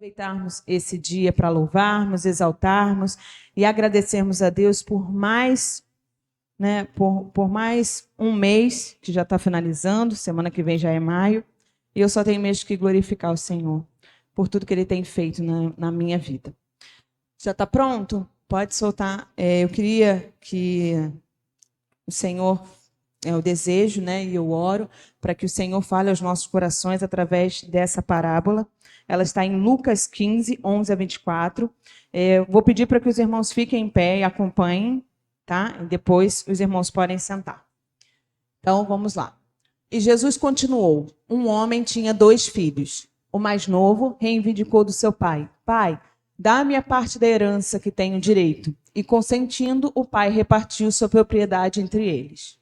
Aproveitarmos esse dia para louvarmos, exaltarmos e agradecermos a Deus por mais, por mais um mês, que já está finalizando, semana que vem já é maio, e eu só tenho mesmo que glorificar o Senhor por tudo que Ele tem feito na minha vida. Já está pronto? Pode soltar. Eu queria que o Senhor, eu desejo, e eu oro, para que o Senhor fale aos nossos corações através dessa parábola. Ela está em Lucas 15, 11 a 24. Vou pedir para que os irmãos fiquem em pé e acompanhem, tá? E depois os irmãos podem sentar. Então, vamos lá. E Jesus continuou: um homem tinha 2 filhos. O mais novo reivindicou do seu pai: Pai, dá-me a parte da herança que tenho direito. E consentindo, o pai repartiu sua propriedade entre eles.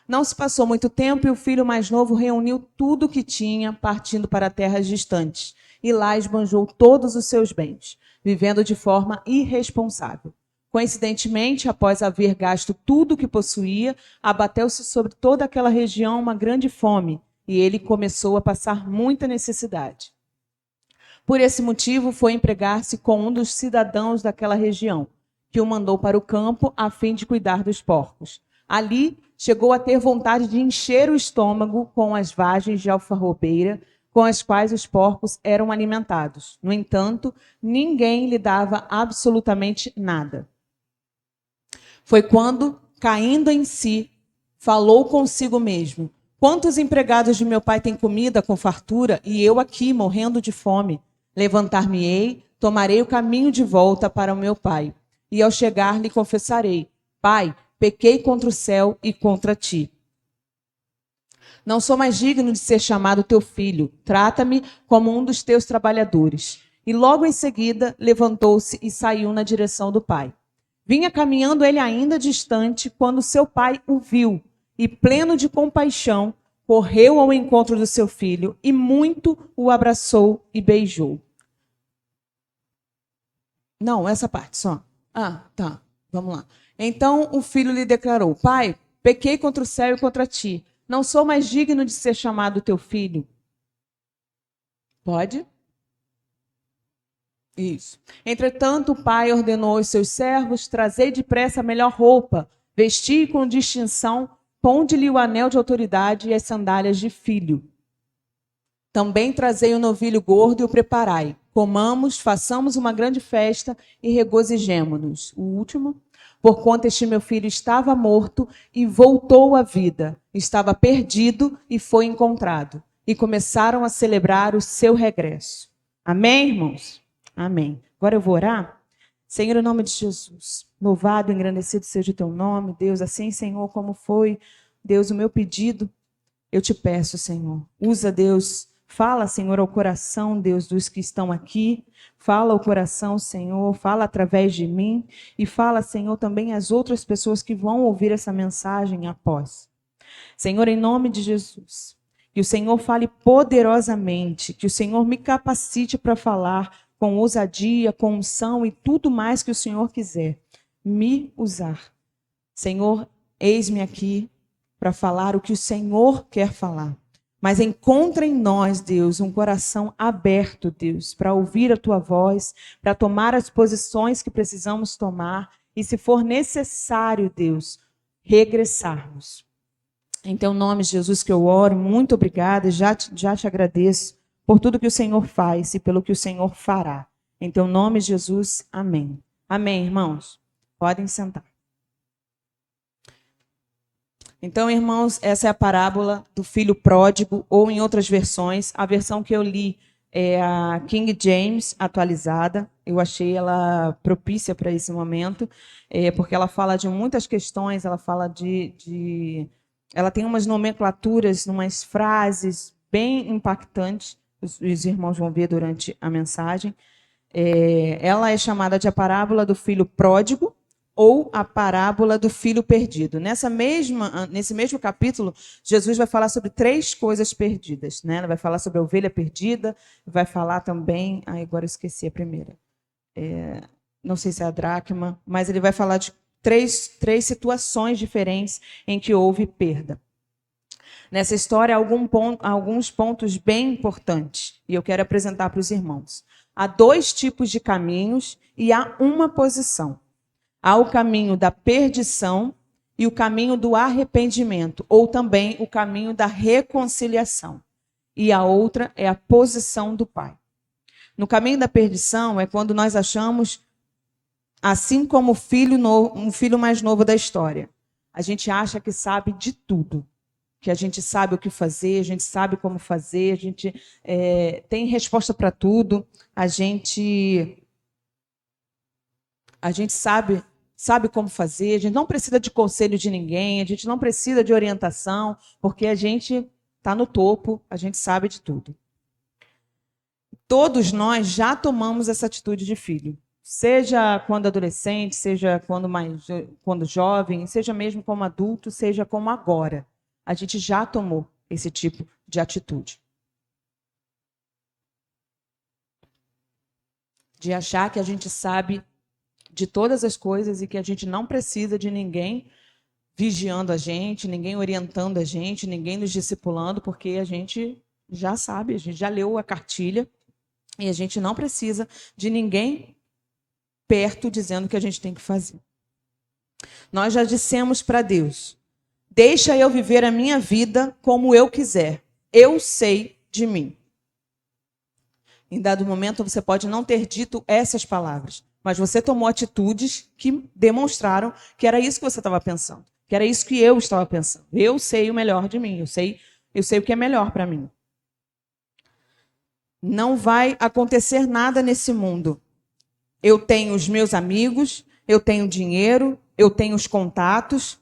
Não se passou muito tempo e o filho mais novo reuniu tudo o que tinha, partindo para terras distantes, e lá esbanjou todos os seus bens, vivendo de forma irresponsável. Coincidentemente, após haver gasto tudo o que possuía, abateu-se sobre toda aquela região uma grande fome, e ele começou a passar muita necessidade. Por esse motivo, foi empregar-se com um dos cidadãos daquela região, que o mandou para o campo a fim de cuidar dos porcos. Ali, chegou a ter vontade de encher o estômago com as vagens de alfarrobeira com as quais os porcos eram alimentados. No entanto, ninguém lhe dava absolutamente nada. Foi quando, caindo em si, falou consigo mesmo: quantos empregados de meu pai têm comida com fartura e eu aqui morrendo de fome? Levantar-me-ei, tomarei o caminho de volta para o meu pai. E ao chegar lhe confessarei: Pai, pequei contra o céu e contra ti. Não sou mais digno de ser chamado teu filho. Trata-me como um dos teus trabalhadores. E logo em seguida levantou-se e saiu na direção do pai. Vinha caminhando ele ainda distante quando seu pai o viu e, pleno de compaixão, correu ao encontro do seu filho e muito o abraçou e beijou. Não, essa parte só. Tá. Vamos lá. Então o filho lhe declarou: Pai, pequei contra o céu e contra ti. Não sou mais digno de ser chamado teu filho. Pode? Isso. Entretanto, o pai ordenou aos seus servos: trazei depressa a melhor roupa, vestir com distinção, ponde-lhe o anel de autoridade e as sandálias de filho. Também trazei o novilho gordo e o preparai. Comamos, façamos uma grande festa e regozijemo-nos. O último: porquanto este meu filho estava morto e voltou à vida, estava perdido e foi encontrado. E começaram a celebrar o seu regresso. Amém, irmãos? Amém. Agora eu vou orar. Senhor, em nome de Jesus, louvado e engrandecido seja o teu nome, Deus. Assim, Senhor, como foi, Deus, o meu pedido, eu te peço, Senhor. Usa, Deus, fala, Senhor, ao coração, Deus, dos que estão aqui. Fala ao coração, Senhor, fala através de mim. E fala, Senhor, também às outras pessoas que vão ouvir essa mensagem após. Senhor, em nome de Jesus, que o Senhor fale poderosamente, que o Senhor me capacite para falar com ousadia, com unção e tudo mais que o Senhor quiser me usar. Senhor, eis-me aqui para falar o que o Senhor quer falar. Mas encontra em nós, Deus, um coração aberto, Deus, para ouvir a tua voz, para tomar as posições que precisamos tomar e, se for necessário, Deus, regressarmos. Em teu nome, Jesus, que eu oro, muito obrigada, já te agradeço por tudo que o Senhor faz e pelo que o Senhor fará. Em teu nome, Jesus, amém. Amém, irmãos? Podem sentar. Então, irmãos, essa é a parábola do filho pródigo, ou em outras versões, a versão que eu li é a King James atualizada. Eu achei ela propícia para esse momento, porque ela fala de muitas questões, ela fala ela tem umas nomenclaturas, umas frases bem impactantes, os irmãos vão ver durante a mensagem. Ela é chamada de a parábola do filho pródigo, ou a parábola do filho perdido. Nesse mesmo capítulo, Jesus vai falar sobre 3 coisas perdidas. Ele vai falar sobre a ovelha perdida, vai falar também... agora eu esqueci a primeira. Não sei se é a dracma, mas ele vai falar de três situações diferentes em que houve perda. Nessa história, há alguns pontos bem importantes, e eu quero apresentar para os irmãos. há 2 tipos de caminhos e há uma posição. Há o caminho da perdição e o caminho do arrependimento, ou também o caminho da reconciliação. E a outra é a posição do Pai. No caminho da perdição é quando nós achamos, assim como um filho mais novo da história, a gente acha que sabe de tudo, que a gente sabe o que fazer, a gente sabe como fazer, a gente tem resposta para tudo, a gente sabe como fazer, a gente não precisa de conselho de ninguém, a gente não precisa de orientação, porque a gente está no topo, a gente sabe de tudo. Todos nós já tomamos essa atitude de filho, seja quando adolescente, seja quando jovem, seja mesmo como adulto, seja como agora. A gente já tomou esse tipo de atitude. De achar que a gente sabe de todas as coisas e que a gente não precisa de ninguém vigiando a gente, ninguém orientando a gente, ninguém nos discipulando, porque a gente já sabe, a gente já leu a cartilha e a gente não precisa de ninguém perto dizendo o que a gente tem que fazer. Nós já dissemos para Deus: deixa eu viver a minha vida como eu quiser. Eu sei de mim. Em dado momento, você pode não ter dito essas palavras, mas você tomou atitudes que demonstraram que era isso que você estava pensando, que era isso que eu estava pensando. Eu sei o melhor de mim, eu sei o que é melhor para mim. Não vai acontecer nada nesse mundo. Eu tenho os meus amigos, eu tenho dinheiro, eu tenho os contatos,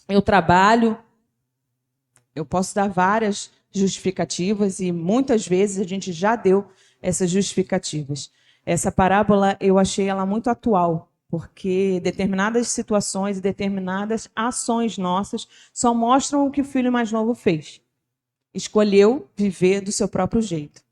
eu trabalho. Eu posso dar várias justificativas e muitas vezes a gente já deu essas justificativas. Essa parábola eu achei ela muito atual, porque determinadas situações e determinadas ações nossas só mostram o que o filho mais novo fez. Escolheu viver do seu próprio jeito.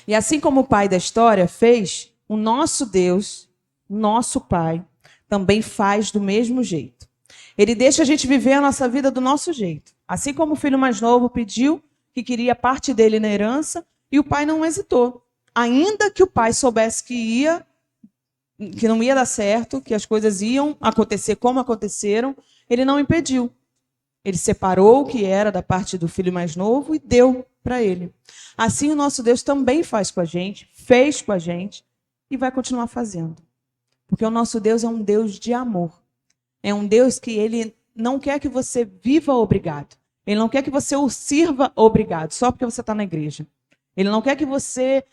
E assim como o pai da história fez, o nosso Deus, nosso Pai, também faz do mesmo jeito. Ele deixa a gente viver a nossa vida do nosso jeito. Assim como o filho mais novo pediu que queria parte dele na herança, e o pai não hesitou. Ainda que o pai soubesse que não ia dar certo, que as coisas iam acontecer como aconteceram, ele não impediu. Ele separou o que era da parte do filho mais novo e deu para ele. Assim o nosso Deus também faz com a gente, fez com a gente e vai continuar fazendo. Porque o nosso Deus é um Deus de amor. É um Deus que ele não quer que você viva obrigado. Ele não quer que você o sirva obrigado, só porque você está na igreja. Ele não quer que você,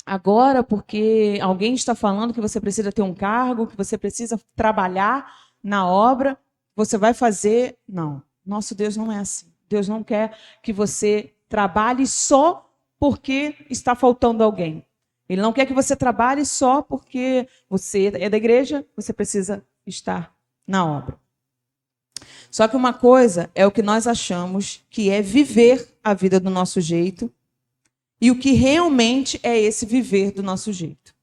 agora, porque alguém está falando que você precisa ter um cargo, que você precisa trabalhar na obra, você vai fazer. Não, nosso Deus não é assim. Deus não quer que você trabalhe só porque está faltando alguém. Ele não quer que você trabalhe só porque você é da igreja, você precisa estar na obra. Só que uma coisa é o que nós achamos que é viver a vida do nosso jeito e o que realmente é esse viver do nosso jeito.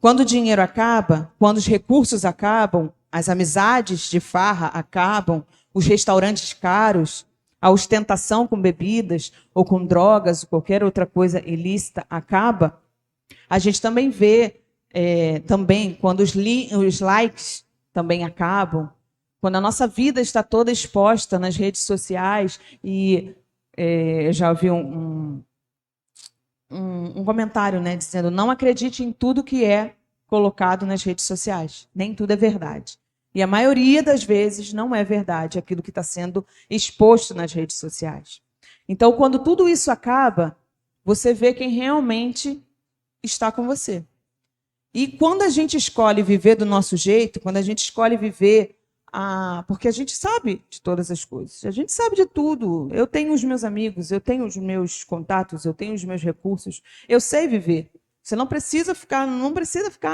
Quando o dinheiro acaba, quando os recursos acabam, as amizades de farra acabam, os restaurantes caros, a ostentação com bebidas ou com drogas ou qualquer outra coisa ilícita acaba, a gente também vê, quando os likes também acabam, quando a nossa vida está toda exposta nas redes sociais e eu já ouvi um comentário, né, dizendo: não acredite em tudo que é colocado nas redes sociais, nem tudo é verdade. E a maioria das vezes não é verdade aquilo que está sendo exposto nas redes sociais. Então, quando tudo isso acaba, você vê quem realmente está com você. E quando a gente escolhe viver do nosso jeito, quando a gente escolhe viver porque a gente sabe de todas as coisas, a gente sabe de tudo. Eu tenho os meus amigos, eu tenho os meus contatos, eu tenho os meus recursos, eu sei viver. Você não precisa ficar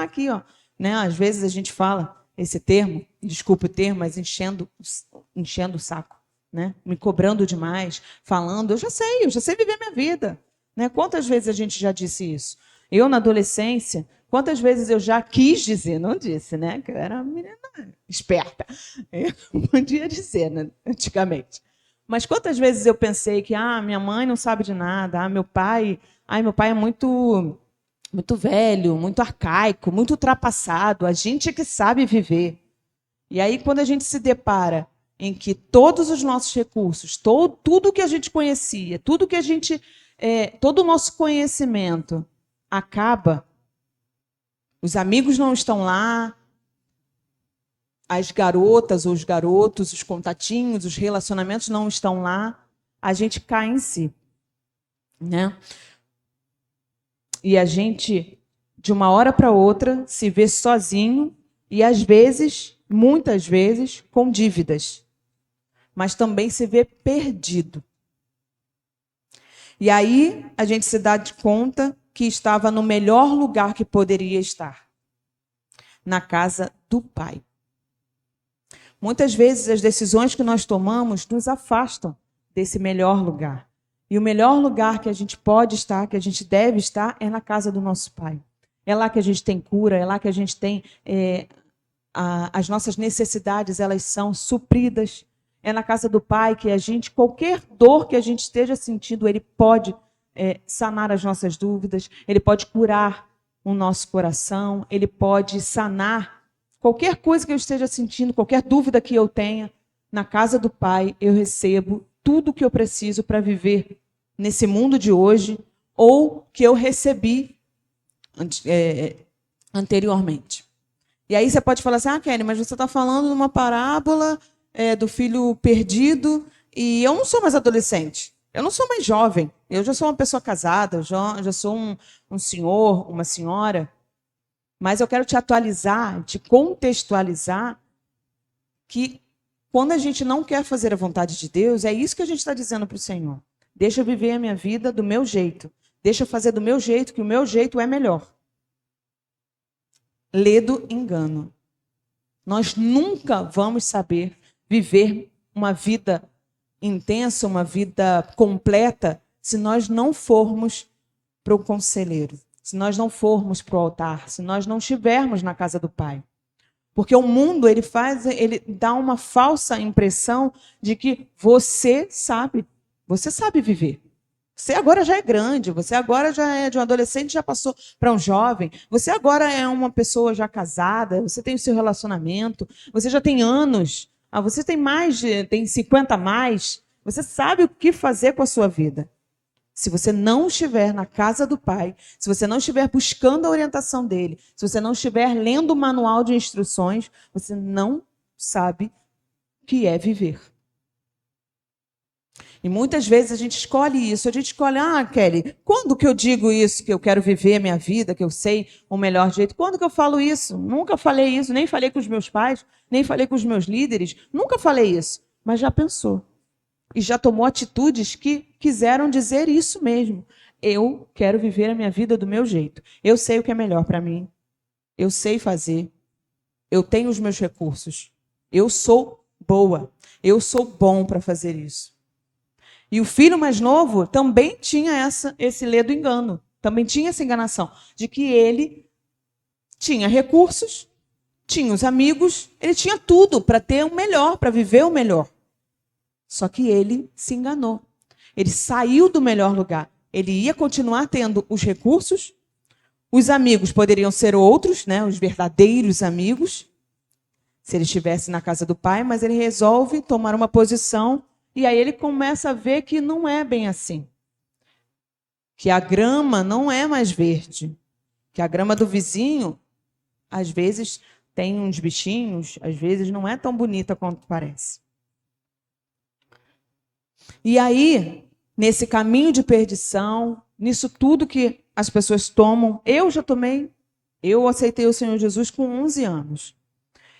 aqui, ó, né? Às vezes a gente fala esse termo, desculpe o termo, mas enchendo o saco, né? Me cobrando demais, falando, eu já sei viver minha vida, né? Quantas vezes a gente já disse isso? Eu, na adolescência, quantas vezes eu já quis dizer, não disse, né? Que eu era uma menina esperta. Eu podia dizer, né? Antigamente. Mas quantas vezes eu pensei que minha mãe não sabe de nada, meu pai é muito velho, muito arcaico, muito ultrapassado, a gente é que sabe viver. E aí, quando a gente se depara em que todos os nossos recursos, tudo que a gente conhecia, todo o nosso conhecimento acaba, os amigos não estão lá, as garotas ou os garotos, os contatinhos, os relacionamentos não estão lá, a gente cai em si, né? E a gente, de uma hora para outra, se vê sozinho e, às vezes, muitas vezes, com dívidas. Mas também se vê perdido. E aí a gente se dá de conta que estava no melhor lugar que poderia estar. Na casa do Pai. Muitas vezes as decisões que nós tomamos nos afastam desse melhor lugar. E o melhor lugar que a gente pode estar, que a gente deve estar, é na casa do nosso Pai. É lá que a gente tem cura, é lá que a gente tem as nossas necessidades, elas são supridas. É na casa do Pai que a gente, qualquer dor que a gente esteja sentindo, Ele pode sanar as nossas dúvidas, Ele pode curar o nosso coração, Ele pode sanar qualquer coisa que eu esteja sentindo, qualquer dúvida que eu tenha. Na casa do Pai eu recebo tudo o que eu preciso para viver nesse mundo de hoje, ou que eu recebi anteriormente. E aí você pode falar assim, Kelly, mas você está falando de uma parábola do filho perdido, e eu não sou mais adolescente, eu não sou mais jovem, eu já sou uma pessoa casada, eu já sou um senhor, uma senhora, mas eu quero te atualizar, te contextualizar, que quando a gente não quer fazer a vontade de Deus, é isso que a gente está dizendo para o Senhor. Deixa eu viver a minha vida do meu jeito. Deixa eu fazer do meu jeito, que o meu jeito é melhor. Ledo engano. Nós nunca vamos saber viver uma vida intensa, uma vida completa, se nós não formos para o conselheiro, se nós não formos para o altar, se nós não estivermos na casa do Pai. Porque o mundo, ele dá uma falsa impressão de que você sabe viver. Você agora já é grande, você agora já é de um adolescente, já passou para um jovem, você agora é uma pessoa já casada, você tem o seu relacionamento, você já tem anos, você tem 50 a mais, você sabe o que fazer com a sua vida. Se você não estiver na casa do Pai, se você não estiver buscando a orientação dele, se você não estiver lendo o manual de instruções, você não sabe o que é viver. E muitas vezes a gente escolhe isso, a gente escolhe, Kelly, quando que eu digo isso, que eu quero viver a minha vida, que eu sei o melhor jeito? Quando que eu falo isso? Nunca falei isso, nem falei com os meus pais, nem falei com os meus líderes, nunca falei isso, mas já pensou. E já tomou atitudes que quiseram dizer isso mesmo. Eu quero viver a minha vida do meu jeito. Eu sei o que é melhor para mim. Eu sei fazer. Eu tenho os meus recursos. Eu sou boa. Eu sou bom para fazer isso. E o filho mais novo também tinha esse ledo engano. Também tinha essa enganação de que ele tinha recursos, tinha os amigos, ele tinha tudo para ter o melhor, para viver o melhor. Só que ele se enganou. Ele saiu do melhor lugar. Ele ia continuar tendo os recursos. Os amigos poderiam ser outros, né? Os verdadeiros amigos, se ele estivesse na casa do Pai, mas ele resolve tomar uma posição e aí ele começa a ver que não é bem assim. Que a grama não é mais verde. Que a grama do vizinho, às vezes, tem uns bichinhos, às vezes não é tão bonita quanto parece. E aí, nesse caminho de perdição, nisso tudo que as pessoas tomam, eu aceitei o Senhor Jesus com 11 anos.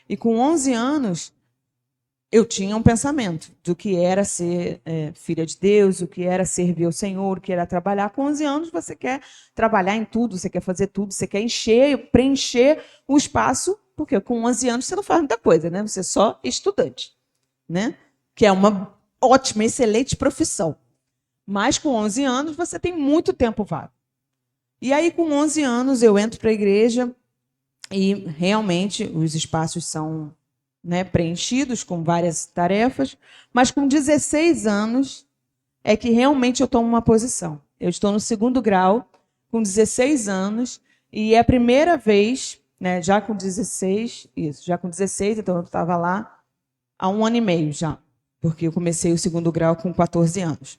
E com 11 anos, eu tinha um pensamento do que era ser filha de Deus, o que era servir ao Senhor, o que era trabalhar. Com 11 anos, você quer trabalhar em tudo, você quer fazer tudo, você quer preencher o espaço, porque com 11 anos você não faz muita coisa, né? Você é só estudante, né? Que é uma ótima, excelente profissão. Mas com 11 anos você tem muito tempo vago. E aí com 11 anos eu entro para a igreja e realmente os espaços são né, preenchidos com várias tarefas, mas com 16 anos é que realmente eu tomo uma posição. Eu estou no segundo grau, com 16 anos, e é a primeira vez, né, já com 16, então eu estava lá há 1 ano e meio já, porque eu comecei o segundo grau com 14 anos.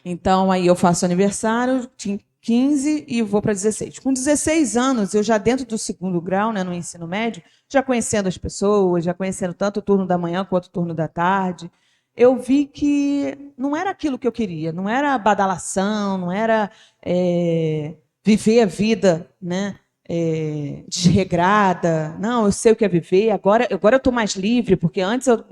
Então, aí eu faço aniversário, tinha 15 e vou para 16. Com 16 anos, eu já dentro do segundo grau, né, no ensino médio, já conhecendo as pessoas, já conhecendo tanto o turno da manhã quanto o turno da tarde, eu vi que não era aquilo que eu queria, não era badalação, não era viver a vida, né, desregrada. Não, eu sei o que é viver, agora eu estou mais livre, porque antes eu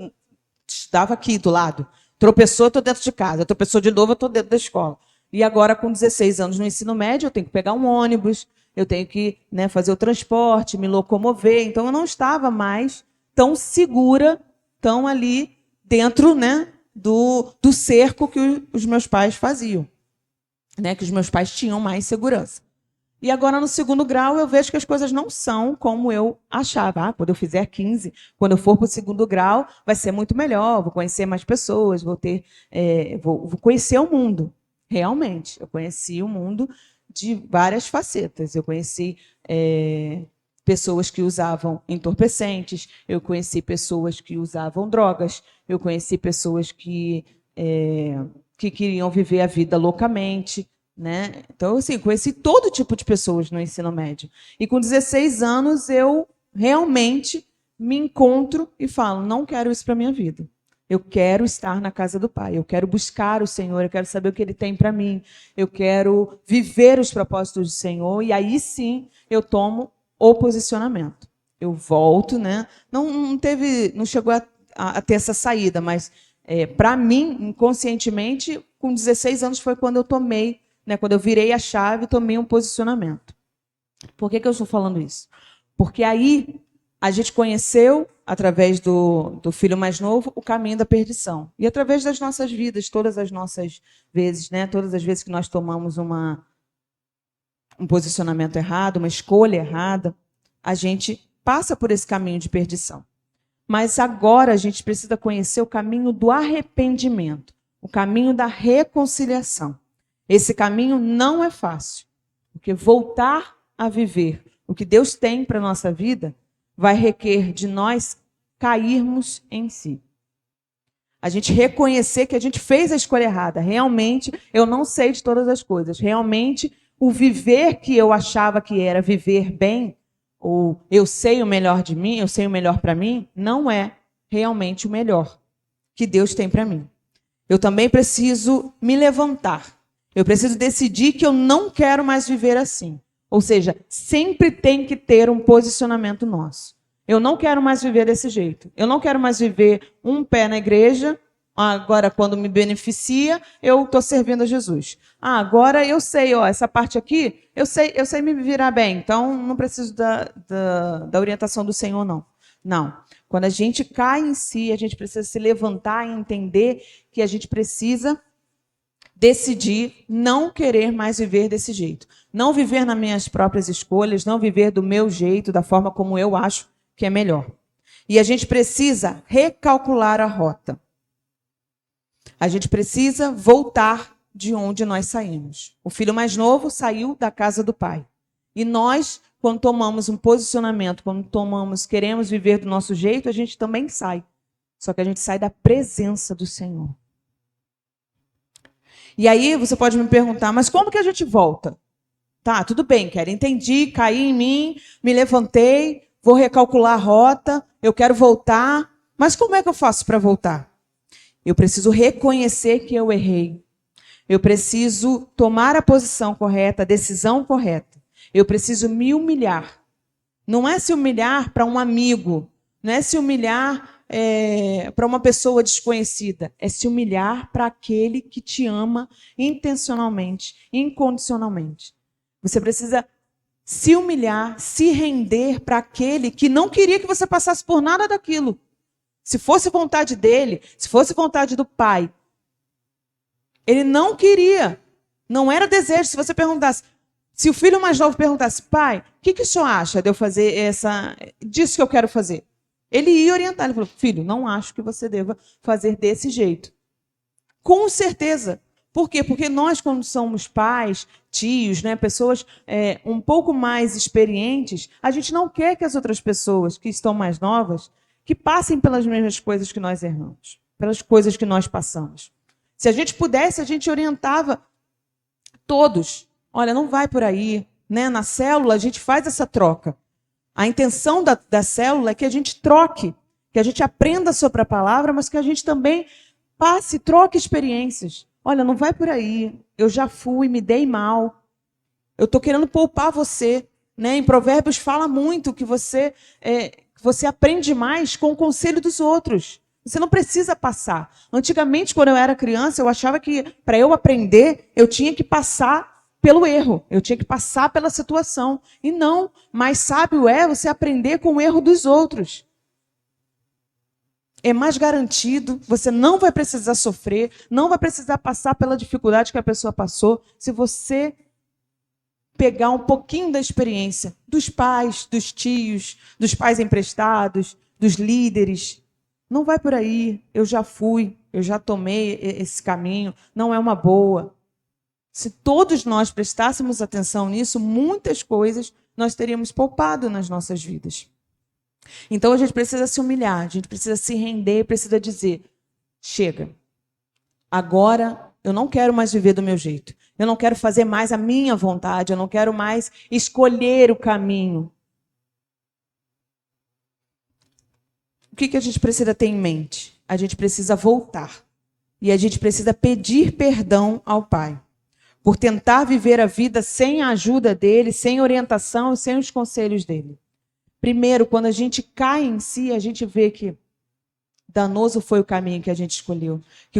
estava aqui do lado. Tropeçou, eu estou dentro de casa. Tropeçou de novo, eu estou dentro da escola. E agora, com 16 anos no ensino médio, eu tenho que pegar um ônibus, eu tenho que, né, fazer o transporte, me locomover. Então, eu não estava mais tão segura, tão ali dentro, né, do cerco que os meus pais faziam, né, que os meus pais tinham mais segurança. E agora, no segundo grau, eu vejo que as coisas não são como eu achava. Quando eu fizer 15, quando eu for para o segundo grau, vai ser muito melhor, vou conhecer mais pessoas, vou conhecer o mundo. Realmente, eu conheci o mundo de várias facetas. Eu conheci pessoas que usavam entorpecentes, eu conheci pessoas que usavam drogas, eu conheci pessoas que queriam viver a vida loucamente, né? Então, assim, conheci todo tipo de pessoas no ensino médio. E com 16 anos, eu realmente me encontro e falo, não quero isso para a minha vida. Eu quero estar na casa do Pai, eu quero buscar o Senhor, eu quero saber o que Ele tem para mim, eu quero viver os propósitos do Senhor, e aí sim eu tomo o posicionamento. Eu volto, né? Não chegou a ter essa saída, mas para mim, inconscientemente, com 16 anos foi quando eu tomei, né, quando eu virei a chave, tomei um posicionamento. Por que eu estou falando isso? Porque aí a gente conheceu, através do filho mais novo, o caminho da perdição. E através das nossas vidas, todas as nossas vezes, né, todas as vezes que nós tomamos um posicionamento errado, uma escolha errada, a gente passa por esse caminho de perdição. Mas agora a gente precisa conhecer o caminho do arrependimento, o caminho da reconciliação. Esse caminho não é fácil, porque voltar a viver o que Deus tem para a nossa vida vai requer de nós cairmos em si. A gente reconhecer que a gente fez a escolha errada. Realmente, eu não sei de todas as coisas. Realmente, o viver que eu achava que era viver bem, ou eu sei o melhor de mim, eu sei o melhor para mim, não é realmente o melhor que Deus tem para mim. Eu também preciso me levantar. Eu preciso decidir que eu não quero mais viver assim. Ou seja, sempre tem que ter um posicionamento nosso. Eu não quero mais viver desse jeito. Eu não quero mais viver um pé na igreja. Agora, quando me beneficia, eu estou servindo a Jesus. Agora eu sei, essa parte aqui, eu sei me virar bem. Então, não preciso da orientação do Senhor, não. Não. Quando a gente cai em si, a gente precisa se levantar e entender que a gente precisa decidir não querer mais viver desse jeito. Não viver nas minhas próprias escolhas, não viver do meu jeito, da forma como eu acho que é melhor. E a gente precisa recalcular a rota. A gente precisa voltar de onde nós saímos. O filho mais novo saiu da casa do pai. E nós, quando tomamos um posicionamento, queremos viver do nosso jeito, a gente também sai. Só que a gente sai da presença do Senhor. E aí você pode me perguntar, mas como que a gente volta? Tá, tudo bem, Kelly, entendi, caí em mim, me levantei, vou recalcular a rota, eu quero voltar. Mas como é que eu faço para voltar? Eu preciso reconhecer que eu errei. Eu preciso tomar a posição correta, a decisão correta. Eu preciso me humilhar. Não é se humilhar para um amigo, não é se humilhar para uma pessoa desconhecida, é se humilhar para aquele que te ama intencionalmente, incondicionalmente. Você precisa se humilhar, se render para aquele que não queria que você passasse por nada daquilo. Se fosse vontade dele, se fosse vontade do Pai, ele não queria, não era desejo. Se você perguntasse, se o filho mais novo perguntasse, pai, o que o senhor acha de eu fazer disso que eu quero fazer? Ele ia orientar, ele falou, filho, não acho que você deva fazer desse jeito. Com certeza. Por quê? Porque nós, quando somos pais, tios, né, pessoas um pouco mais experientes, a gente não quer que as outras pessoas que estão mais novas que passem pelas mesmas coisas que nós erramos, pelas coisas que nós passamos. Se a gente pudesse, a gente orientava todos. Olha, não vai por aí. Né? Na célula, a gente faz essa troca. A intenção da célula é que a gente troque, que a gente aprenda sobre a palavra, mas que a gente também passe, troque experiências. Olha, não vai por aí. Eu já fui, me dei mal. Eu estou querendo poupar você. Né? Em Provérbios fala muito que você aprende mais com o conselho dos outros. Você não precisa passar. Antigamente, quando eu era criança, eu achava que para eu aprender, eu tinha que passar pelo erro. Eu tinha que passar pela situação. E não, mais sábio é você aprender com o erro dos outros. É mais garantido, você não vai precisar sofrer, não vai precisar passar pela dificuldade que a pessoa passou, se você pegar um pouquinho da experiência dos pais, dos tios, dos pais emprestados, dos líderes. Não vai por aí, eu já fui, eu já tomei esse caminho, não é uma boa. Se todos nós prestássemos atenção nisso, muitas coisas nós teríamos poupado nas nossas vidas. Então a gente precisa se humilhar, a gente precisa se render, precisa dizer, chega, agora eu não quero mais viver do meu jeito, eu não quero fazer mais a minha vontade, eu não quero mais escolher o caminho. O que a gente precisa ter em mente? A gente precisa voltar e a gente precisa pedir perdão ao Pai por tentar viver a vida sem a ajuda dele, sem orientação e sem os conselhos dele. Primeiro, quando a gente cai em si, a gente vê que danoso foi o caminho que a gente escolheu, que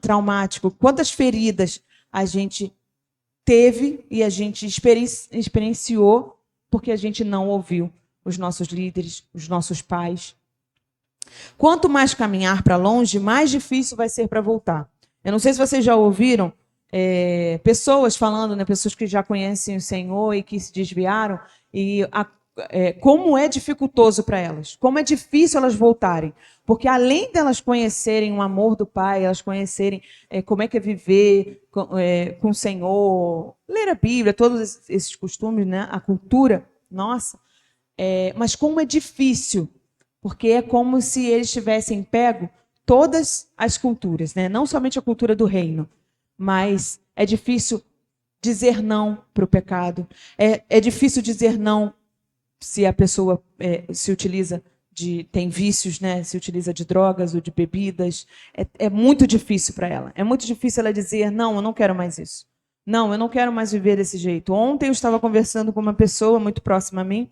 traumático, quantas feridas a gente teve e a gente experienciou porque a gente não ouviu os nossos líderes, os nossos pais. Quanto mais caminhar para longe, mais difícil vai ser para voltar. Eu não sei se vocês já ouviram pessoas falando, né, pessoas que já conhecem o Senhor e que se desviaram, e como é dificultoso para elas, como é difícil elas voltarem. Porque além delas conhecerem o amor do Pai, elas conhecerem como é que é viver com o Senhor, ler a Bíblia, todos esses costumes, né, a cultura nossa, mas como é difícil, porque é como se eles tivessem pego todas as culturas, né, não somente a cultura do reino, mas é difícil dizer não para o pecado, é difícil dizer não se a pessoa se utiliza tem vícios, né? Se utiliza de drogas ou de bebidas. É muito difícil para ela. É muito difícil ela dizer, não, eu não quero mais isso. Não, eu não quero mais viver desse jeito. Ontem eu estava conversando com uma pessoa muito próxima a mim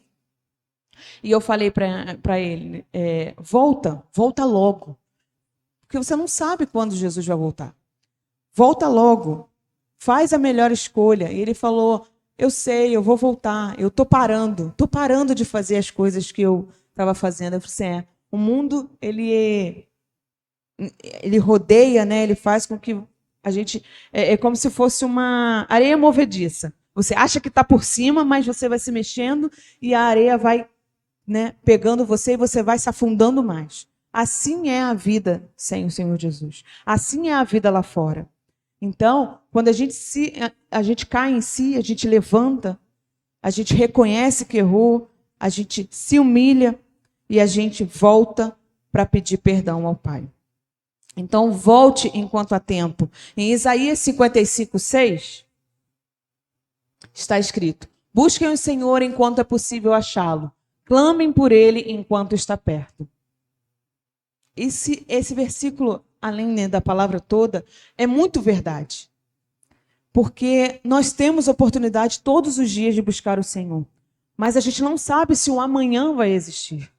e eu falei para ele, volta logo. Porque você não sabe quando Jesus vai voltar. Volta logo. Faz a melhor escolha. E ele falou, eu sei, eu vou voltar, eu estou parando de fazer as coisas que eu estava fazendo. Eu falei assim, o mundo, ele rodeia, né? Ele faz com que a gente... É como se fosse uma areia movediça. Você acha que está por cima, mas você vai se mexendo e a areia vai, né, pegando você e você vai se afundando mais. Assim é a vida sem o Senhor Jesus. Assim é a vida lá fora. Então, quando a gente cai em si, a gente levanta, a gente reconhece que errou, a gente se humilha e a gente volta para pedir perdão ao Pai. Então, volte enquanto há tempo. Em Isaías 55:6, está escrito, busquem o Senhor enquanto é possível achá-lo, clamem por ele enquanto está perto. Esse versículo, além, né, da palavra toda, é muito verdade. Porque nós temos oportunidade todos os dias de buscar o Senhor. Mas a gente não sabe se o amanhã vai existir.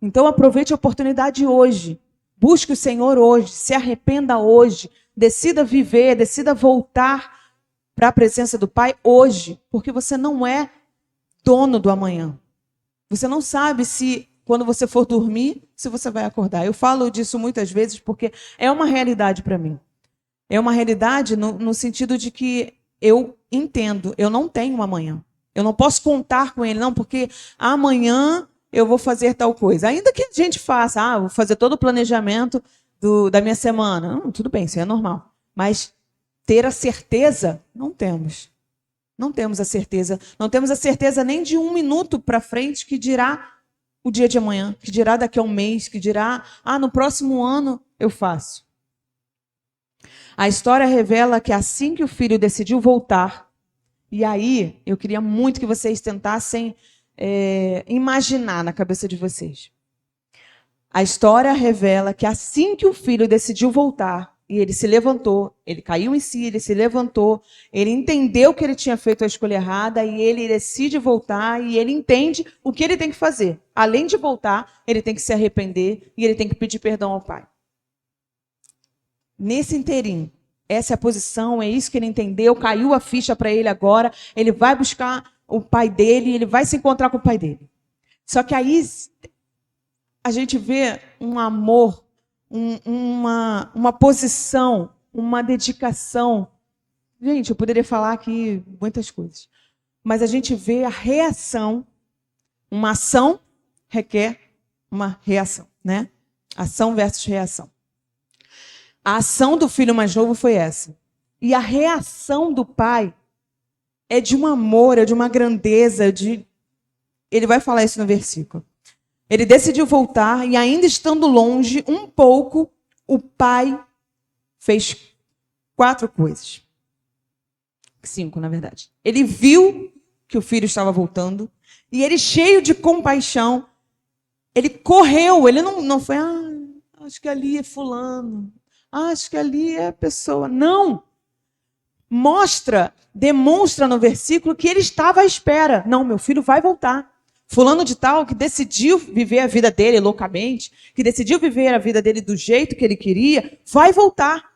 Então aproveite a oportunidade hoje. Busque o Senhor hoje. Se arrependa hoje. Decida viver, decida voltar para a presença do Pai hoje. Porque você não é dono do amanhã. Você não sabe se... Quando você for dormir, se você vai acordar. Eu falo disso muitas vezes porque é uma realidade para mim. É uma realidade no sentido de que eu entendo, eu não tenho um amanhã. Eu não posso contar com ele, não, porque amanhã eu vou fazer tal coisa. Ainda que a gente faça, vou fazer todo o planejamento da minha semana. Tudo bem, isso é normal. Mas ter a certeza, não temos. Não temos a certeza. Não temos a certeza nem de 1 minuto para frente que dirá o dia de amanhã, que dirá daqui a um mês, que dirá, no próximo ano eu faço. A história revela que assim que o filho decidiu voltar, e aí eu queria muito que vocês tentassem imaginar na cabeça de vocês. A história revela que assim que o filho decidiu voltar, e ele se levantou, ele caiu em si, ele se levantou, ele entendeu que ele tinha feito a escolha errada e ele decide voltar e ele entende o que ele tem que fazer. Além de voltar, ele tem que se arrepender e ele tem que pedir perdão ao pai. Nesse inteirinho, essa é a posição, é isso que ele entendeu, caiu a ficha para ele agora, ele vai buscar o pai dele, ele vai se encontrar com o pai dele. Só que aí a gente vê um amor, uma posição, uma dedicação. Gente, eu poderia falar aqui muitas coisas, mas a gente vê a reação. Uma ação requer uma reação, né? Ação versus reação. A ação do filho mais novo foi essa. E a reação do pai é de um amor, é de uma grandeza, Ele vai falar isso no versículo. Ele decidiu voltar e ainda estando longe um pouco, o pai fez 4 coisas. 5, na verdade. Ele viu que o filho estava voltando e ele, cheio de compaixão, ele correu. Ele não foi, acho que ali é fulano, acho que ali é a pessoa. Não. Demonstra no versículo que ele estava à espera. Não, meu filho vai voltar. Fulano de tal que decidiu viver a vida dele loucamente, que decidiu viver a vida dele do jeito que ele queria, vai voltar.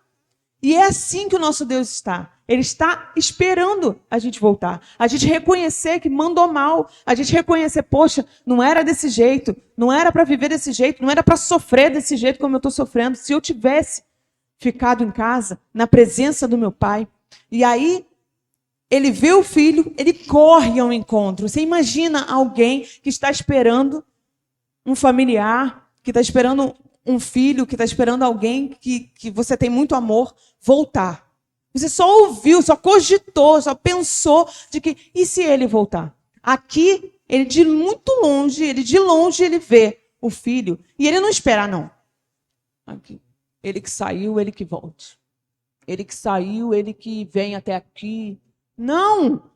E é assim que o nosso Deus está. Ele está esperando a gente voltar. A gente reconhecer que mandou mal. A gente reconhecer, poxa, não era desse jeito. Não era para viver desse jeito. Não era para sofrer desse jeito como eu estou sofrendo. Se eu tivesse ficado em casa, na presença do meu pai. E aí, ele vê o filho, ele corre ao encontro. Você imagina alguém que está esperando um familiar, que está esperando um filho, que está esperando alguém que você tem muito amor, voltar. Você só ouviu, só cogitou, só pensou de que, e se ele voltar? Aqui, ele de longe ele vê o filho, e ele não espera, não. Aqui. Ele que saiu, ele que volte. Ele que saiu, ele que vem até aqui. Não!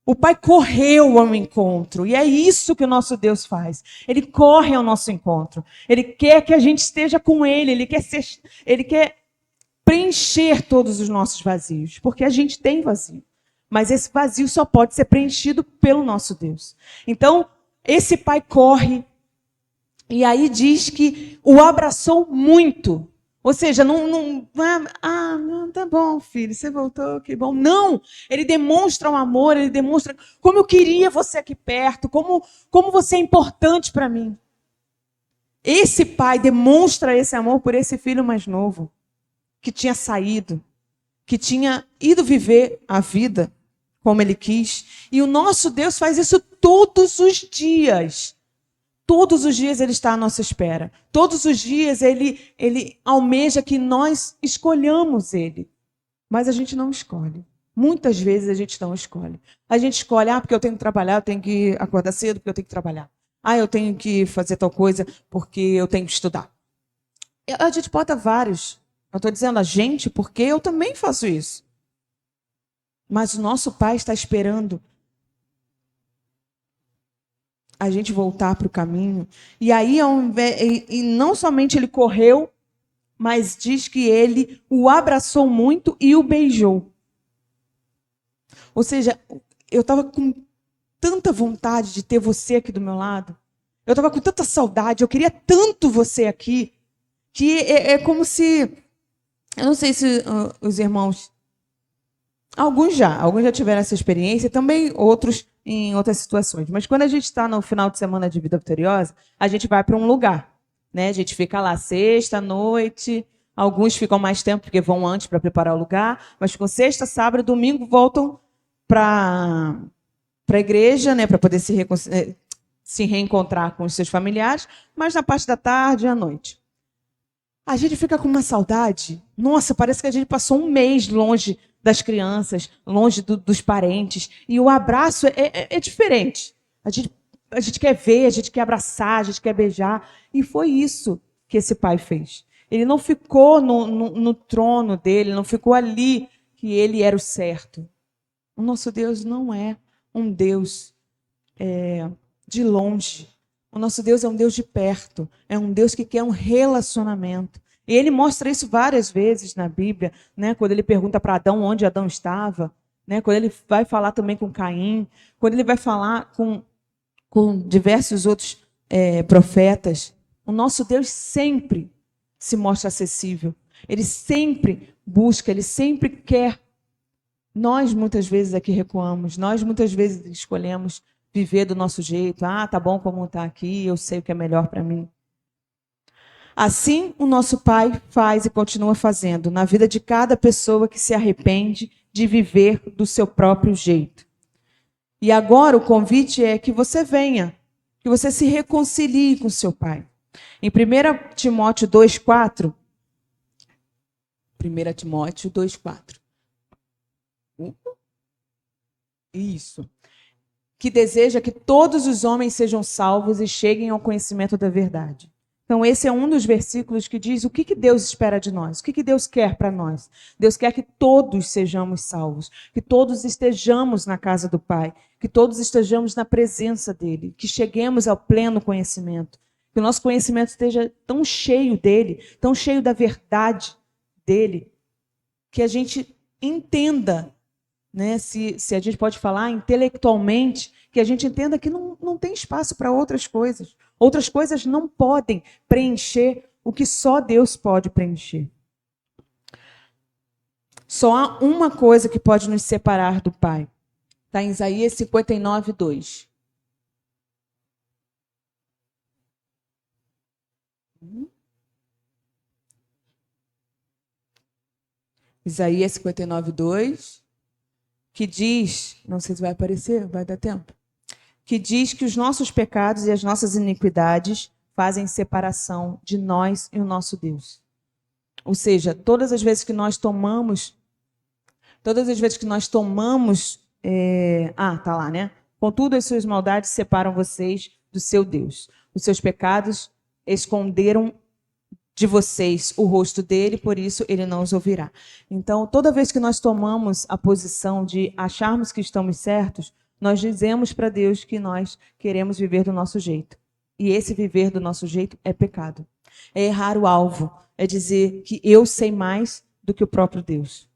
O pai correu ao encontro. E é isso que o nosso Deus faz. Ele corre ao nosso encontro. Ele quer que a gente esteja com ele. Ele quer preencher todos os nossos vazios. Porque a gente tem vazio. Mas esse vazio só pode ser preenchido pelo nosso Deus. Então, esse pai corre. E aí diz que o abraçou muito. Ou seja, não tá bom, filho, você voltou, que bom. Não, ele demonstra um amor, ele demonstra como eu queria você aqui perto, como você é importante para mim. Esse pai demonstra esse amor por esse filho mais novo, que tinha saído, que tinha ido viver a vida como ele quis. E o nosso Deus faz isso todos os dias. Todos os dias ele está à nossa espera. Todos os dias ele almeja que nós escolhamos ele. Mas a gente não escolhe. Muitas vezes a gente não escolhe. A gente escolhe, porque eu tenho que trabalhar, eu tenho que acordar cedo porque eu tenho que trabalhar. Eu tenho que fazer tal coisa porque eu tenho que estudar. A gente bota vários. Eu estou dizendo a gente porque eu também faço isso. Mas o nosso pai está esperando a gente voltar para o caminho. E aí, e não somente ele correu, mas diz que ele o abraçou muito e o beijou. Ou seja, eu estava com tanta vontade de ter você aqui do meu lado. Eu estava com tanta saudade, eu queria tanto você aqui, que é como se... Eu não sei se os irmãos... Alguns já tiveram essa experiência, também outros em outras situações. Mas quando a gente está no final de semana de Vida Vitoriosa, a gente vai para um lugar, né? A gente fica lá sexta, noite, alguns ficam mais tempo porque vão antes para preparar o lugar, mas ficam sexta, sábado, domingo, voltam para a igreja, né? Para poder se reencontrar com os seus familiares, mas na parte da tarde e à noite. A gente fica com uma saudade. Nossa, parece que a gente passou um mês longe das crianças, longe dos parentes. E o abraço é diferente. A gente quer ver, a gente quer abraçar, a gente quer beijar. E foi isso que esse pai fez. Ele não ficou no trono dele, não ficou ali que ele era o certo. O nosso Deus não é um Deus de longe. O nosso Deus é um Deus de perto. É um Deus que quer um relacionamento. E ele mostra isso várias vezes na Bíblia, né? Quando ele pergunta para Adão onde Adão estava, né? Quando ele vai falar também com Caim, quando ele vai falar com diversos outros profetas. O nosso Deus sempre se mostra acessível. Ele sempre busca, ele sempre quer. Nós muitas vezes aqui recuamos, nós muitas vezes escolhemos viver do nosso jeito. Ah, tá bom como está aqui, eu sei o que é melhor para mim. Assim, o nosso Pai faz e continua fazendo na vida de cada pessoa que se arrepende de viver do seu próprio jeito. E agora o convite é que você venha, que você se reconcilie com seu Pai. Em 1 Timóteo 2,4, 1 Timóteo 2,4. Isso. Que deseja que todos os homens sejam salvos e cheguem ao conhecimento da verdade. Então, esse é um dos versículos que diz o que Deus espera de nós, o que Deus quer para nós. Deus quer que todos sejamos salvos, que todos estejamos na casa do Pai, que todos estejamos na presença dEle, que cheguemos ao pleno conhecimento, que o nosso conhecimento esteja tão cheio dEle, tão cheio da verdade dEle, que a gente entenda, né, se a gente pode falar intelectualmente, que a gente entenda que não tem espaço para outras coisas. Outras coisas não podem preencher o que só Deus pode preencher. Só há uma coisa que pode nos separar do Pai. Está em Isaías 59, 2. Isaías 59, 2. Que diz, não sei se vai aparecer, vai dar tempo. Que diz que os nossos pecados e as nossas iniquidades fazem separação de nós e o nosso Deus. Ou seja, todas as vezes que nós tomamos, tá lá, né? Contudo, as suas maldades separam vocês do seu Deus. Os seus pecados esconderam de vocês o rosto dele, por isso ele não os ouvirá. Então, toda vez que nós tomamos a posição de acharmos que estamos certos, nós dizemos para Deus que nós queremos viver do nosso jeito. E esse viver do nosso jeito é pecado. É errar o alvo. É dizer que eu sei mais do que o próprio Deus.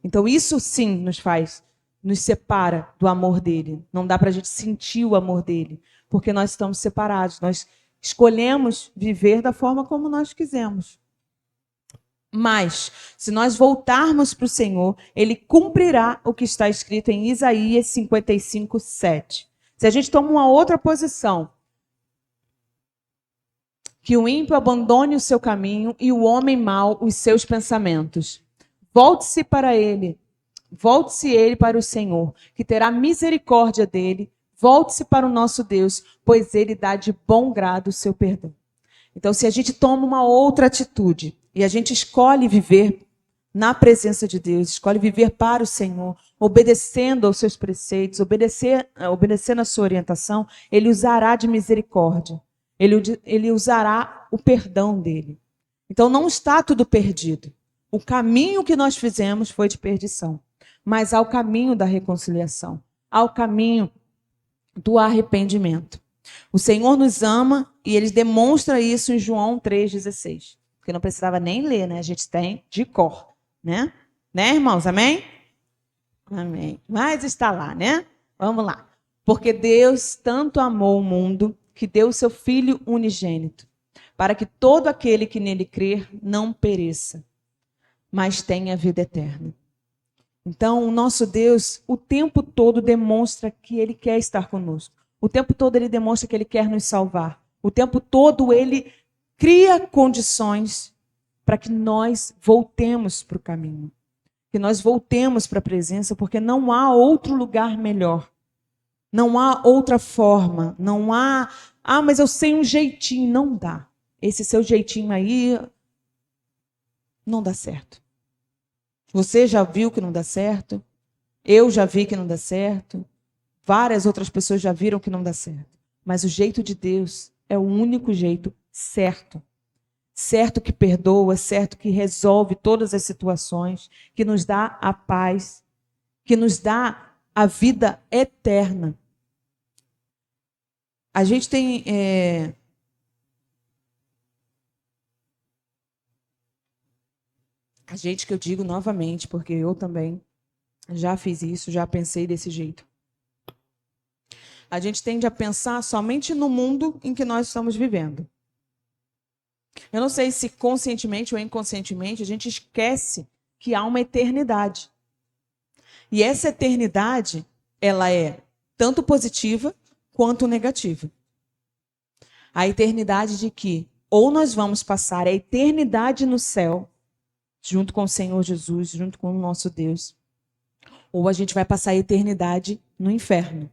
Então isso sim nos separa do amor dele. Não dá para a gente sentir o amor dele. Porque nós estamos separados. Nós escolhemos viver da forma como nós quisemos. Mas, se nós voltarmos para o Senhor, Ele cumprirá o que está escrito em Isaías 55, 7. Se a gente toma uma outra posição, que o ímpio abandone o seu caminho e o homem mau os seus pensamentos. Volte-se para ele, volte-se ele para o Senhor, que terá misericórdia dele. Volte-se para o nosso Deus, pois ele dá de bom grado o seu perdão. Então, se a gente toma uma outra atitude e a gente escolhe viver na presença de Deus, escolhe viver para o Senhor, obedecendo aos seus preceitos, obedecendo a sua orientação, ele usará de misericórdia. Ele usará o perdão dele. Então, não está tudo perdido. O caminho que nós fizemos foi de perdição. Mas há o caminho da reconciliação. Há o caminho do arrependimento. O Senhor nos ama e ele demonstra isso em João 3,16. Porque não precisava nem ler, né? A gente tem de cor, né? Né, irmãos? Amém? Amém. Mas está lá, né? Vamos lá. Porque Deus tanto amou o mundo que deu o seu Filho unigênito, para que todo aquele que nele crer não pereça, mas tenha vida eterna. Então, o nosso Deus, o tempo todo, demonstra que Ele quer estar conosco. O tempo todo, Ele demonstra que Ele quer nos salvar. O tempo todo, Ele cria condições para que nós voltemos para o caminho. Que nós voltemos para a presença, porque não há outro lugar melhor. Não há outra forma. Não há Ah, mas eu sei um jeitinho. Não dá. Esse seu jeitinho aí não dá certo. Você já viu que não dá certo. Eu já vi que não dá certo. Várias outras pessoas já viram que não dá certo. Mas o jeito de Deus é o único jeito certo. Certo que perdoa, certo que resolve todas as situações, que nos dá a paz, que nos dá a vida eterna. A gente tem... A gente, que eu digo novamente, porque eu também já fiz isso, já pensei desse jeito. A gente tende a pensar somente no mundo em que nós estamos vivendo. Eu não sei se conscientemente ou inconscientemente a gente esquece que há uma eternidade. E essa eternidade, ela é tanto positiva quanto negativa. A eternidade de que ou nós vamos passar a eternidade no céu, junto com o Senhor Jesus, junto com o nosso Deus, ou a gente vai passar a eternidade no inferno.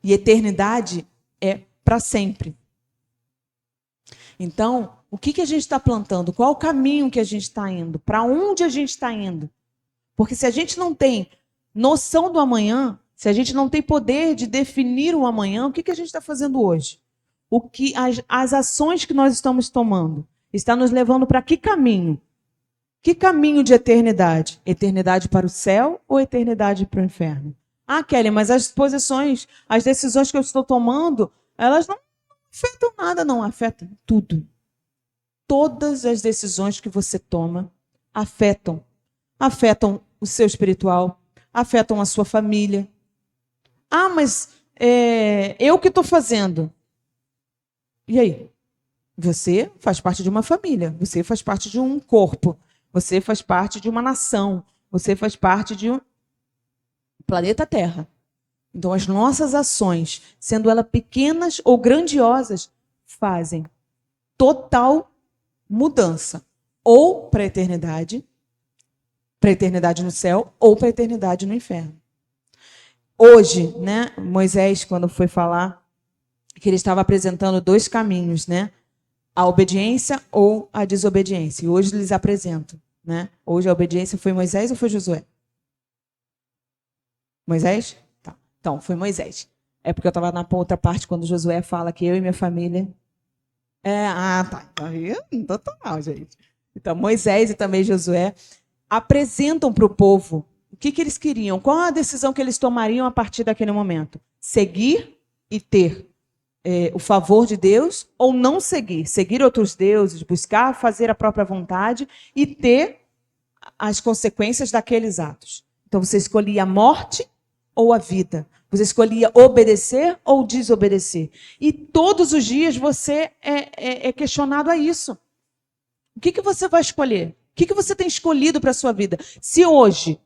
E eternidade é para sempre. Então, o que a gente está plantando? Qual o caminho que a gente está indo? Para onde a gente está indo? Porque se a gente não tem noção do amanhã, se a gente não tem poder de definir o amanhã, o que a gente está fazendo hoje? As ações que nós estamos tomando está nos levando para que caminho? Que caminho de eternidade? Eternidade para o céu ou eternidade para o inferno? Ah, Kelly, mas as posições, as decisões que eu estou tomando, elas não afetam nada, não. Afetam tudo. Todas as decisões que você toma afetam. Afetam o seu espiritual, afetam a sua família. Ah, mas eu que estou fazendo. E aí? Você faz parte de uma família, você faz parte de um corpo, você faz parte de uma nação, você faz parte de um planeta Terra. Então, as nossas ações, sendo elas pequenas ou grandiosas, fazem total mudança. Ou para a eternidade no céu, ou para a eternidade no inferno. Hoje, né, Moisés, quando foi falar, que ele estava apresentando dois caminhos, né? A obediência ou a desobediência. E hoje eles apresentam, né? Hoje a obediência foi Moisés ou foi Josué? Moisés? Tá. Então, foi Moisés. É porque eu estava na outra parte quando Josué fala que eu e minha família... tá. Aí não tô tão mal, gente. Então, Moisés e também Josué apresentam para o povo o que eles queriam, qual a decisão que eles tomariam a partir daquele momento. Seguir e ter o favor de Deus ou não seguir. Seguir outros deuses, buscar fazer a própria vontade e ter as consequências daqueles atos. Então, você escolhia a morte ou a vida. Você escolhia obedecer ou desobedecer. E todos os dias você é questionado a isso. O que você vai escolher? O que você tem escolhido para a sua vida? Se hoje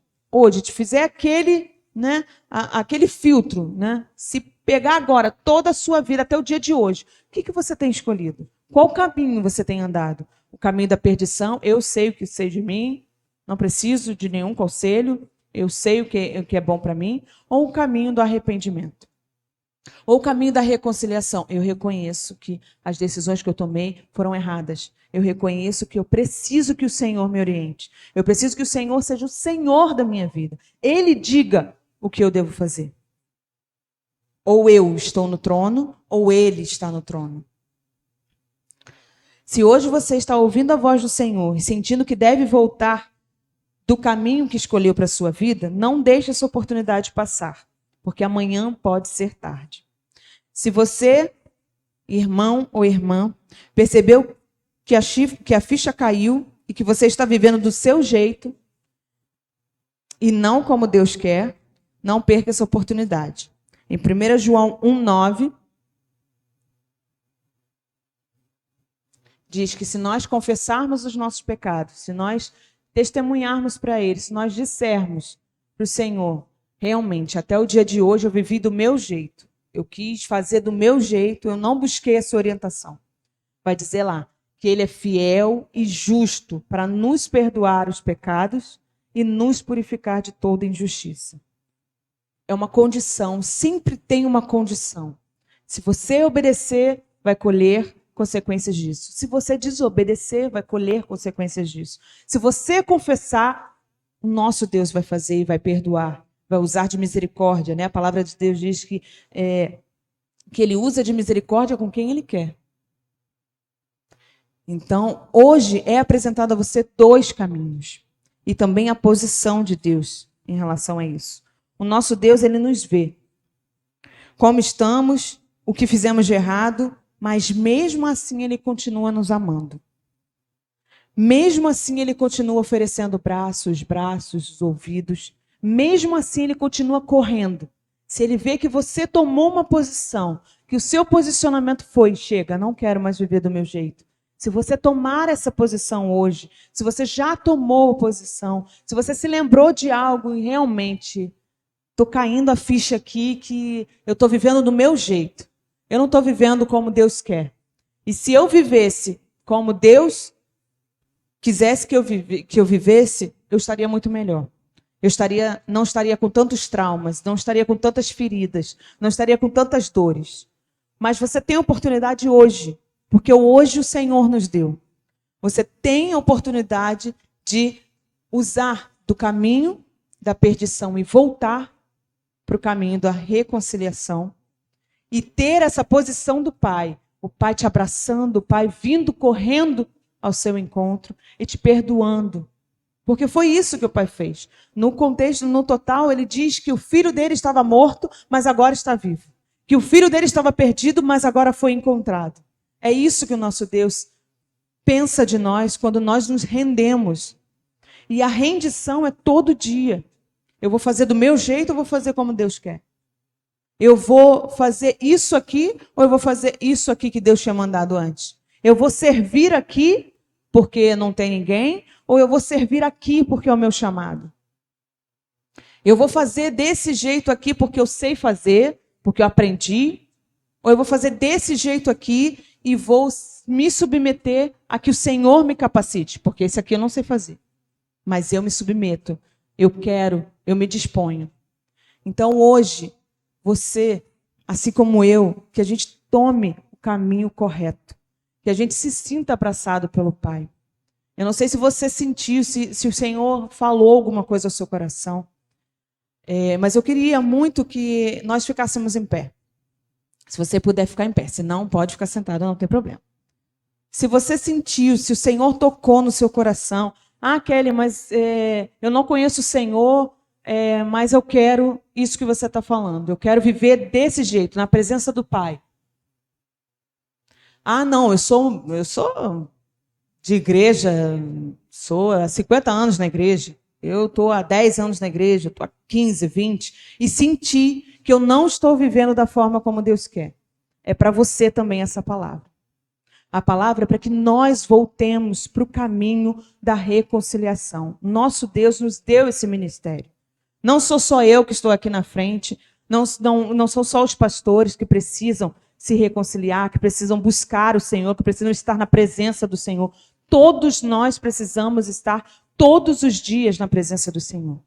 te fizer aquele filtro, né? Se pegar agora toda a sua vida até o dia de hoje, o que você tem escolhido? Qual caminho você tem andado? O caminho da perdição, eu sei o que sei de mim, não preciso de nenhum conselho, eu sei o que é bom para mim, ou o caminho do arrependimento? Ou o caminho da reconciliação? Eu reconheço que as decisões que eu tomei foram erradas. Eu reconheço que eu preciso que o Senhor me oriente. Eu preciso que o Senhor seja o Senhor da minha vida. Ele diga o que eu devo fazer. Ou eu estou no trono, ou Ele está no trono. Se hoje você está ouvindo a voz do Senhor e sentindo que deve voltar do caminho que escolheu para a sua vida, não deixe essa oportunidade passar, porque amanhã pode ser tarde. Se você, irmão ou irmã, percebeu que a ficha caiu e que você está vivendo do seu jeito e não como Deus quer, não perca essa oportunidade. Em 1 João 1,9, diz que se nós confessarmos os nossos pecados, se nós testemunharmos para Ele, se nós dissermos para o Senhor, realmente, até o dia de hoje eu vivi do meu jeito, eu quis fazer do meu jeito, eu não busquei essa orientação. Vai dizer lá que Ele é fiel e justo para nos perdoar os pecados e nos purificar de toda injustiça. É uma condição, sempre tem uma condição. Se você obedecer, vai colher consequências disso. Se você desobedecer, vai colher consequências disso. Se você confessar, o nosso Deus vai fazer e vai perdoar, vai usar de misericórdia, né? A palavra de Deus diz que Ele usa de misericórdia com quem Ele quer. Então, hoje é apresentado a você 2 caminhos e também a posição de Deus em relação a isso. O nosso Deus, Ele nos vê como estamos, o que fizemos de errado, mas mesmo assim Ele continua nos amando. Mesmo assim Ele continua oferecendo braços, ouvidos. Mesmo assim Ele continua correndo. Se Ele vê que você tomou uma posição, que o seu posicionamento foi, chega, não quero mais viver do meu jeito. Se você tomar essa posição hoje, se você já tomou a posição, se você se lembrou de algo e realmente estou caindo a ficha aqui que eu estou vivendo do meu jeito. Eu não estou vivendo como Deus quer. E se eu vivesse como Deus quisesse que eu vivesse, eu estaria muito melhor. Não estaria com tantos traumas, não estaria com tantas feridas, não estaria com tantas dores. Mas você tem a oportunidade hoje, porque hoje o Senhor nos deu. Você tem a oportunidade de usar do caminho da perdição e voltar para o caminho da reconciliação e ter essa posição do Pai. O Pai te abraçando, o Pai vindo correndo ao seu encontro e te perdoando. Porque foi isso que o Pai fez. No contexto, no total, ele diz que o filho dele estava morto, mas agora está vivo. Que o filho dele estava perdido, mas agora foi encontrado. É isso que o nosso Deus pensa de nós quando nós nos rendemos. E a rendição é todo dia. Eu vou fazer do meu jeito ou vou fazer como Deus quer? Eu vou fazer isso aqui ou eu vou fazer isso aqui que Deus tinha mandado antes? Eu vou servir aqui porque não tem ninguém ou eu vou servir aqui porque é o meu chamado? Eu vou fazer desse jeito aqui porque eu sei fazer, porque eu aprendi, ou eu vou fazer desse jeito aqui e vou me submeter a que o Senhor me capacite, porque esse aqui eu não sei fazer. Mas eu me submeto, eu quero, eu me disponho. Então hoje, você, assim como eu, que a gente tome o caminho correto, que a gente se sinta abraçado pelo Pai. Eu não sei se você sentiu, se o Senhor falou alguma coisa ao seu coração, mas eu queria muito que nós ficássemos em pé. Se você puder ficar em pé, se não, pode ficar sentado, não tem problema. Se você sentiu, se o Senhor tocou no seu coração, Kelly, mas eu não conheço o Senhor, mas eu quero isso que você está falando. Eu quero viver desse jeito, na presença do Pai. Não, eu sou de igreja, sou há 50 anos na igreja. Eu estou há 10 anos na igreja, estou há 15, 20. E senti que eu não estou vivendo da forma como Deus quer. É para você também essa palavra. A palavra é para que nós voltemos para o caminho da reconciliação. Nosso Deus nos deu esse ministério. Não sou só eu que estou aqui na frente, não são só os pastores que precisam se reconciliar, que precisam buscar o Senhor, que precisam estar na presença do Senhor. Todos nós precisamos estar todos os dias na presença do Senhor.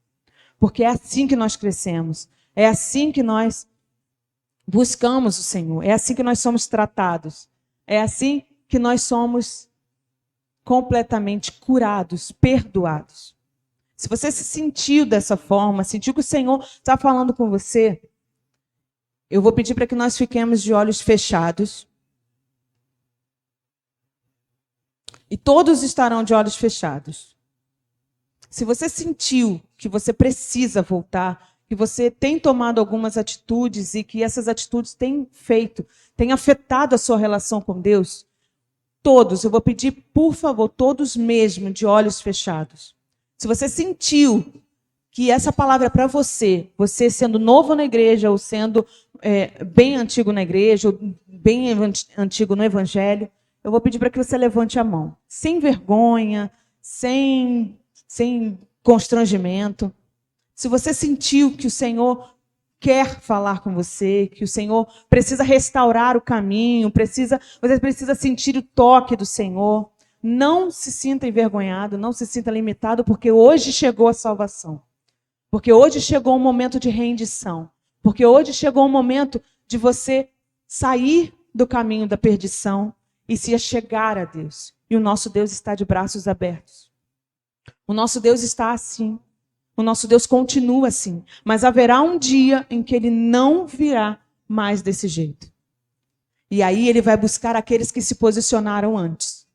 Porque é assim que nós crescemos, é assim que nós buscamos o Senhor, é assim que nós somos tratados, é assim que nós somos completamente curados, perdoados. Se você se sentiu dessa forma, sentiu que o Senhor está falando com você, eu vou pedir para que nós fiquemos de olhos fechados. E todos estarão de olhos fechados. Se você sentiu que você precisa voltar, que você tem tomado algumas atitudes e que essas atitudes têm afetado a sua relação com Deus, todos, eu vou pedir, por favor, todos mesmo, de olhos fechados. Se você sentiu que essa palavra é para você sendo novo na igreja, ou sendo bem antigo na igreja, ou bem antigo no evangelho, eu vou pedir para que você levante a mão. Sem vergonha, sem constrangimento. Se você sentiu que o Senhor quer falar com você, que o Senhor precisa restaurar o caminho, você precisa sentir o toque do Senhor, não se sinta envergonhado, não se sinta limitado, porque hoje chegou a salvação. Porque hoje chegou um momento de rendição. Porque hoje chegou um momento de você sair do caminho da perdição e se achegar a Deus. E o nosso Deus está de braços abertos. O nosso Deus está assim. O nosso Deus continua assim. Mas haverá um dia em que ele não virá mais desse jeito. E aí ele vai buscar aqueles que se posicionaram antes.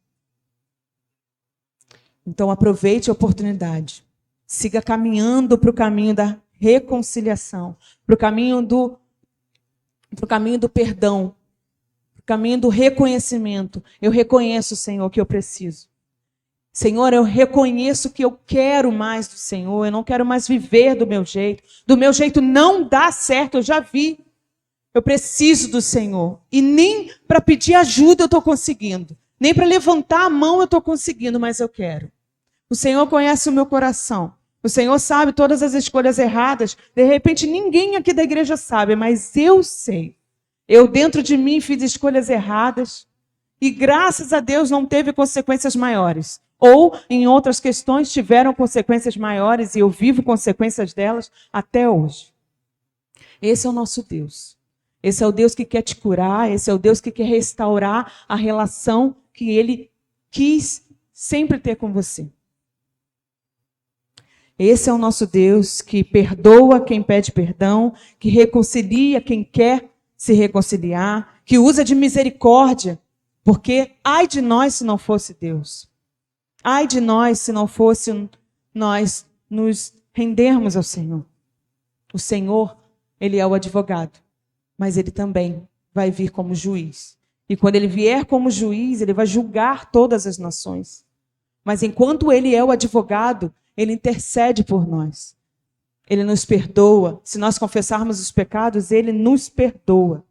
Então aproveite a oportunidade. Siga caminhando para o caminho da reconciliação, para o caminho do perdão, para o caminho do reconhecimento. Eu reconheço, Senhor, que eu preciso. Senhor, eu reconheço que eu quero mais do Senhor, eu não quero mais viver do meu jeito. Do meu jeito não dá certo, eu já vi. Eu preciso do Senhor. E nem para pedir ajuda eu estou conseguindo. Nem para levantar a mão eu estou conseguindo, mas eu quero. O Senhor conhece o meu coração. O Senhor sabe todas as escolhas erradas. De repente ninguém aqui da igreja sabe, mas eu sei. Eu dentro de mim fiz escolhas erradas. E graças a Deus não teve consequências maiores. Ou em outras questões tiveram consequências maiores e eu vivo consequências delas até hoje. Esse é o nosso Deus. Esse é o Deus que quer te curar, esse é o Deus que quer restaurar a relação que Ele quis sempre ter com você. Esse é o nosso Deus que perdoa quem pede perdão, que reconcilia quem quer se reconciliar, que usa de misericórdia, porque ai de nós se não fosse Deus. Ai de nós se não fosse nós nos rendermos ao Senhor. O Senhor, Ele é o advogado. Mas ele também vai vir como juiz. E quando ele vier como juiz, ele vai julgar todas as nações. Mas enquanto ele é o advogado, ele intercede por nós. Ele nos perdoa. Se nós confessarmos os pecados, ele nos perdoa.